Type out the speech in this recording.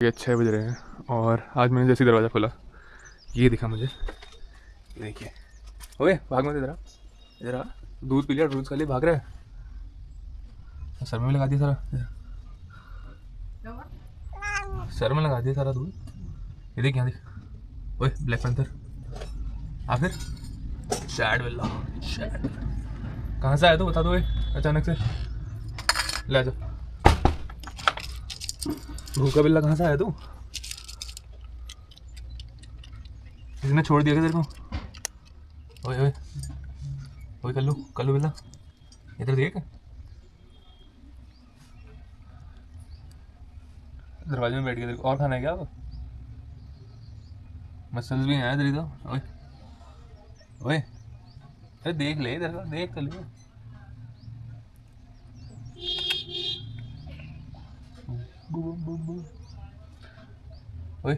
ये 6 बज रहे हैं और आज मैंने जैसे दरवाज़ा खोला ये दिखा मुझे, ये देखिए। ओए भाग मत इधर आ, इधर आ। दूध पी लिया, दूध खा लिया, भाग रहा है। सर में लगा दिया सारा, सर में लगा दिया सारा दूध। ये देख यहाँ देख। ओए ब्लैक पैंथर आ फिर। शैड बिल्ला, शैड। कहाँ से आया तू बता दो अचानक से। ले आ जा। भूखा बिल्ला कहाँ से आया तू? इसने छोड़ दिया क्या तेरे को? ओए ओए ओए कल्लू बिल्ला इधर देख। दरवाजे में बैठ गया। तेरे को और खाना है क्या? अब मसल्स भी हैं तेरी तो। ओए ओए अरे देख ले इधर का, देख कर ले। ओए